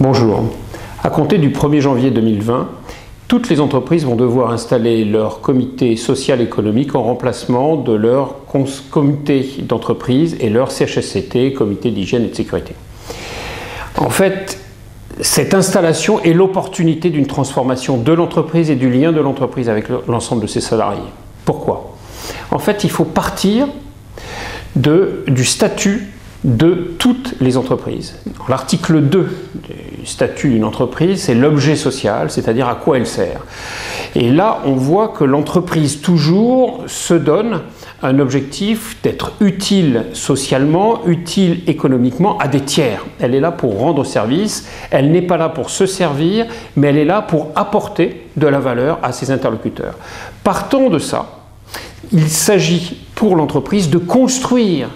Bonjour. À compter du 1er janvier 2020, toutes les entreprises vont devoir installer leur comité social économique en remplacement de leur comité d'entreprise et leur CHSCT, comité d'hygiène et de sécurité. En fait, cette installation est l'opportunité d'une transformation de l'entreprise et du lien de l'entreprise avec l'ensemble de ses salariés. Pourquoi? En fait, il faut partir du statut de toutes les entreprises. L'article 2 du statut d'une entreprise, c'est l'objet social, c'est-à-dire à quoi elle sert. Et là, on voit que l'entreprise toujours se donne un objectif d'être utile socialement, utile économiquement à des tiers. Elle est là pour rendre service, elle n'est pas là pour se servir, mais elle est là pour apporter de la valeur à ses interlocuteurs. Partant de ça, il s'agit pour l'entreprise de construire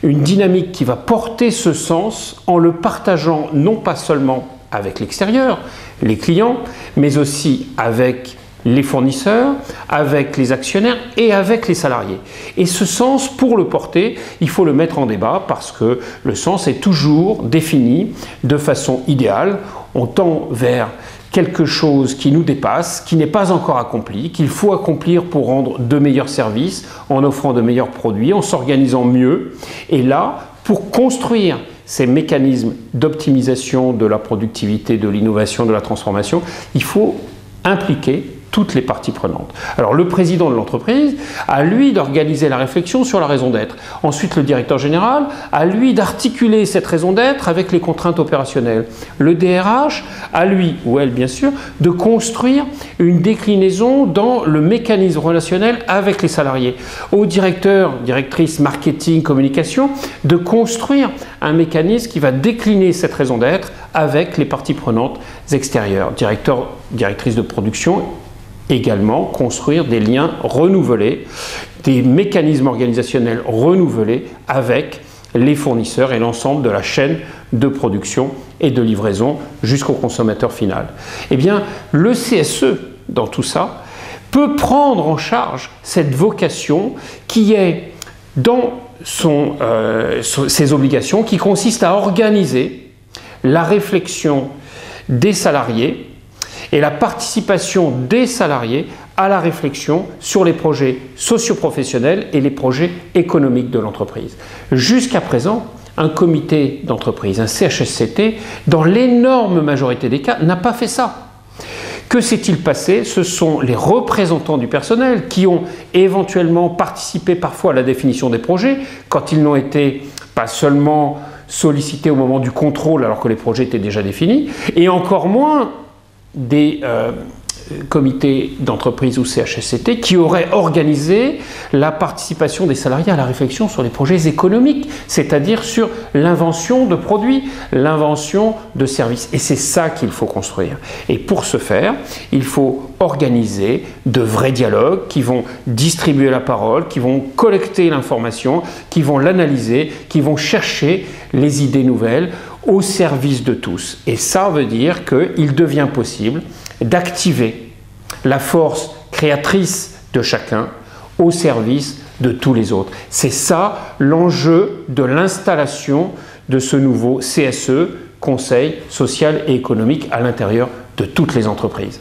une dynamique qui va porter ce sens en le partageant non pas seulement avec l'extérieur, les clients, mais aussi avec les fournisseurs, avec les actionnaires et avec les salariés. Et ce sens, pour le porter, il faut le mettre en débat parce que le sens est toujours défini de façon idéale. On tend vers quelque chose qui nous dépasse, qui n'est pas encore accompli, qu'il faut accomplir pour rendre de meilleurs services, en offrant de meilleurs produits, en s'organisant mieux. Et là, pour construire ces mécanismes d'optimisation de la productivité, de l'innovation, de la transformation, il faut impliquer toutes les parties prenantes. Alors le président de l'entreprise, à lui d'organiser la réflexion sur la raison d'être. Ensuite le directeur général, à lui d'articuler cette raison d'être avec les contraintes opérationnelles. Le DRH, à lui, ou elle bien sûr, de construire une déclinaison dans le mécanisme relationnel avec les salariés. Au directeur, directrice marketing, communication, de construire un mécanisme qui va décliner cette raison d'être avec les parties prenantes extérieures. Directeur, directrice de production, également construire des liens renouvelés, des mécanismes organisationnels renouvelés avec les fournisseurs et l'ensemble de la chaîne de production et de livraison jusqu'au consommateur final. Eh bien, le CSE, dans tout ça, peut prendre en charge cette vocation qui est dans ses obligations, qui consiste à organiser la réflexion des salariés et la participation des salariés à la réflexion sur les projets socio-professionnels et les projets économiques de l'entreprise. Jusqu'à présent, un comité d'entreprise, un CHSCT, dans l'énorme majorité des cas, n'a pas fait ça. Que s'est-il passé? Ce sont les représentants du personnel qui ont éventuellement participé parfois à la définition des projets, quand ils n'ont été pas seulement sollicités au moment du contrôle alors que les projets étaient déjà définis, et encore moins des comités d'entreprise ou CHSCT qui auraient organisé la participation des salariés à la réflexion sur les projets économiques, c'est-à-dire sur l'invention de produits, l'invention de services. Et c'est ça qu'il faut construire. Et pour ce faire, il faut organiser de vrais dialogues qui vont distribuer la parole, qui vont collecter l'information, qui vont l'analyser, qui vont chercher les idées nouvelles au service de tous. Et ça veut dire qu'il devient possible d'activer la force créatrice de chacun au service de tous les autres. C'est ça l'enjeu de l'installation de ce nouveau CSE, Conseil social et économique, à l'intérieur de toutes les entreprises.